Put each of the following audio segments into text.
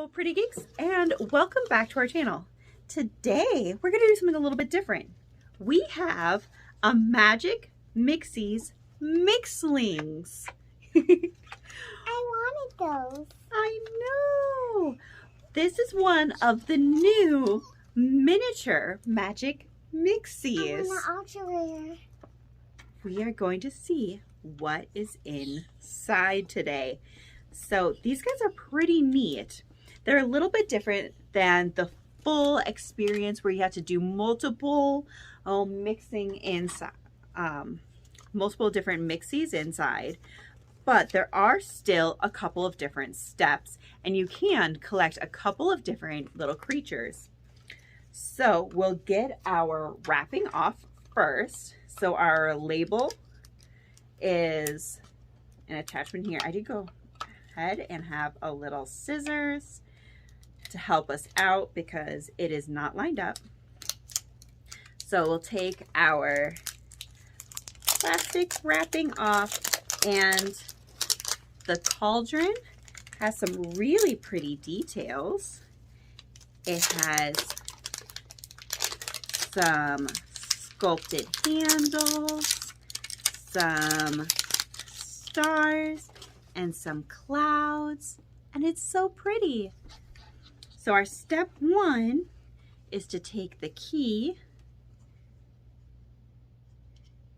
Hello pretty geeks, and welcome back to our channel. Today we're going to do something a little bit different. We have a Magic Mixies Mixlings. I wanted those. I know! This is one of the new miniature Magic Mixies. I want an ultra rare. We are going to see what is inside today. So these guys are pretty neat. They're a little bit different than the full experience where you have to do multiple mixing inside, multiple different mixies inside. But there are still a couple of different steps, and you can collect a couple of different little creatures. So we'll get our wrapping off first. So our label is an attachment here. I did go ahead and have a little scissors to help us out because it is not lined up. So we'll take our plastic wrapping off, and the cauldron has some really pretty details. It has some sculpted handles, some stars, and some clouds, and it's so pretty. So our step one is to take the key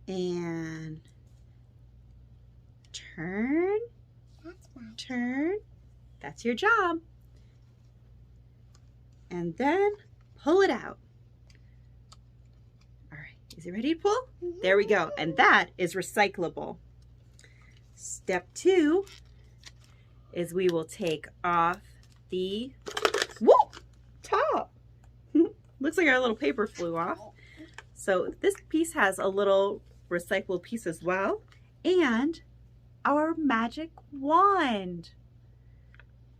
and turn. Turn. That's your job. And then pull it out. All right, is it ready to pull? There we go. And that is recyclable. Step two is we will take off the top. Looks like our little paper flew off. So this piece has a little recyclable piece as well, and our magic wand.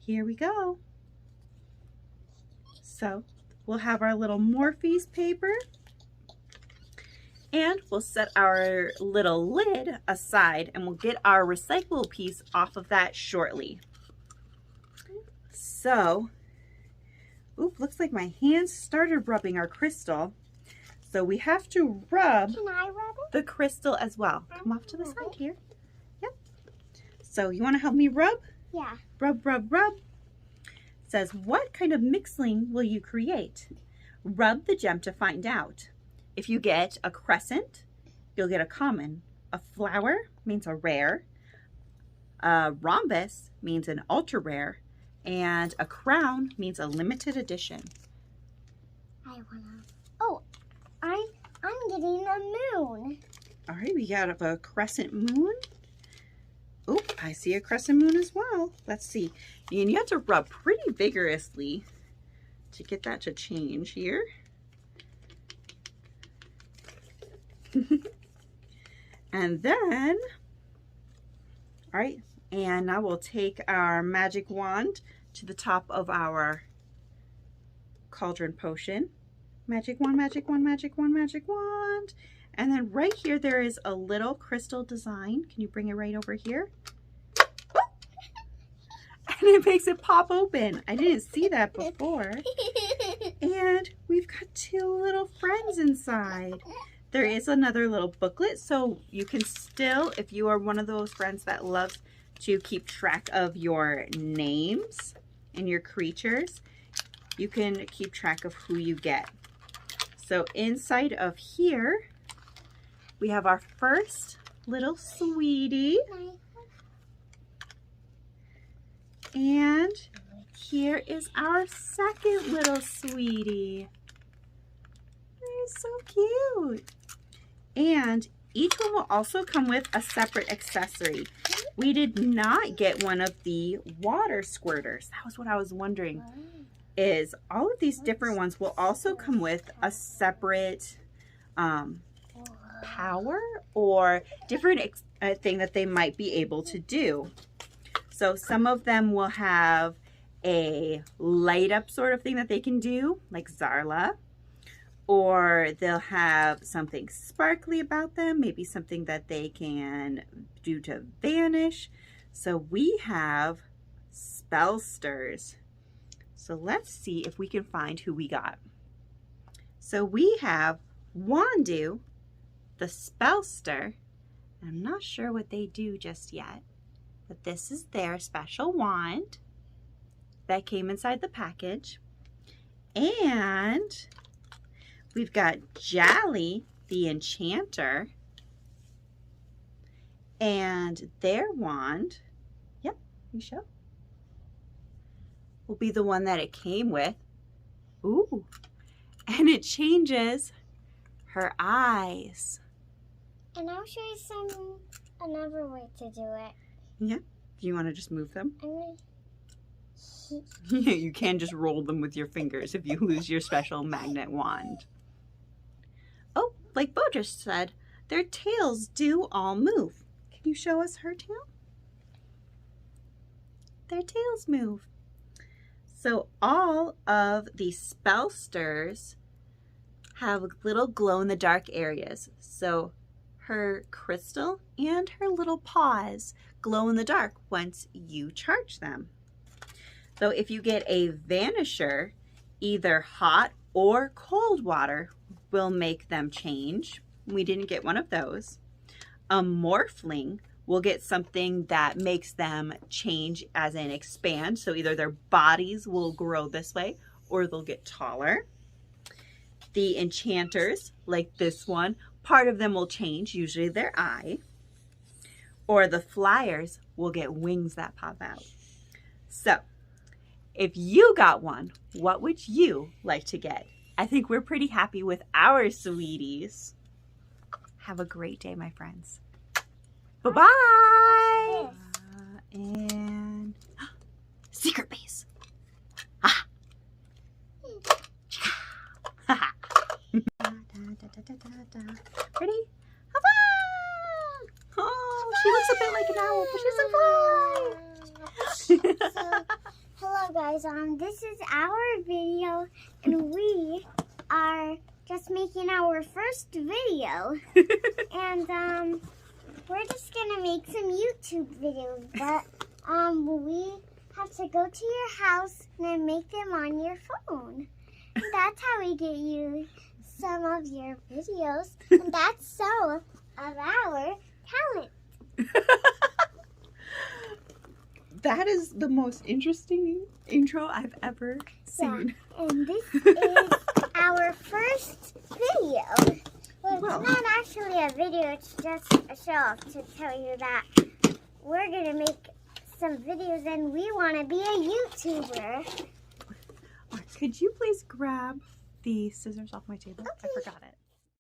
Here we go. So we'll have our little Morphe's paper, and we'll set our little lid aside, and we'll get our recyclable piece off of that shortly. So, looks like my hands started rubbing our crystal. So we have to rub, Can I rub it? the crystal as well. Come off to the side here. Yep. So you want to help me rub? Yeah. Rub, rub, rub. It says, what kind of mixling will you create? Rub the gem to find out. If you get a crescent, you'll get a common. A flower means a rare. A rhombus means an ultra rare. And a crown means a limited edition. I wanna. Oh, I'm getting a moon. All right, we got a crescent moon. Oh, I see a crescent moon as well. Let's see. And you have to rub pretty vigorously to get that to change here. And then, all right, and now we'll take our magic wand to the top of our cauldron potion. Magic wand, magic wand, magic wand, magic wand. And then right here, there is a little crystal design. Can you bring it right over here? And it makes it pop open. I didn't see that before. And we've got two little friends inside. There is another little booklet, so you can still, if you are one of those friends that loves to keep track of your names and your creatures, you can keep track of who you get. So inside of here, we have our first little sweetie. And here is our second little sweetie. They're so cute. And each one will also come with a separate accessory. We did not get one of the water squirters. That was what I was wondering. Is all of these different ones will also come with a separate power or different thing that they might be able to do. So some of them will have a light up sort of thing that they can do, like Zarla, or they'll have something sparkly about them, maybe something that they can do to vanish. So we have Spellsters. So let's see if we can find who we got. So we have Wandu, the Spellster. I'm not sure what they do just yet, but this is their special wand that came inside the package. And we've got Jolly, the Enchanter, and their wand, yep, you show, will be the one that it came with. Ooh, and it changes her eyes. And I'll show you another way to do it. Yeah, do you want to just move them? I'm gonna... Yeah, you can just roll them with your fingers if you lose your special magnet wand. Oh, like Bo just said, their tails do all move. Can you show us her tail? Their tails move. So all of the Spellsters have little glow-in-the-dark areas. So her crystal and her little paws glow in the dark once you charge them. So if you get a Vanisher, either hot or cold water will make them change. We didn't get one of those. A Morphling will get something that makes them change as in expand. So either their bodies will grow this way or they'll get taller. The Enchanters, like this one, part of them will change, usually their eye. Or the Flyers will get wings that pop out. So if you got one, what would you like to get? I think we're pretty happy with our sweeties. Have a great day, my friends. Bye-bye. And secret base. Ah. Ready? Oh, she looks a bit like an owl, but she's a fly. Hello guys, this is our video, and we are just making our first video, and we're just gonna make some YouTube videos, but we have to go to your house and then make them on your phone. And that's how we get you some of your videos, and that's so of our talent. That is the most interesting intro I've ever seen. Yeah, and this is our first video. Well, Wow. it's not actually a video, it's just a show off to tell you that we're going to make some videos and we want to be a YouTuber. Could you please grab the scissors off my table? Okay. I forgot it.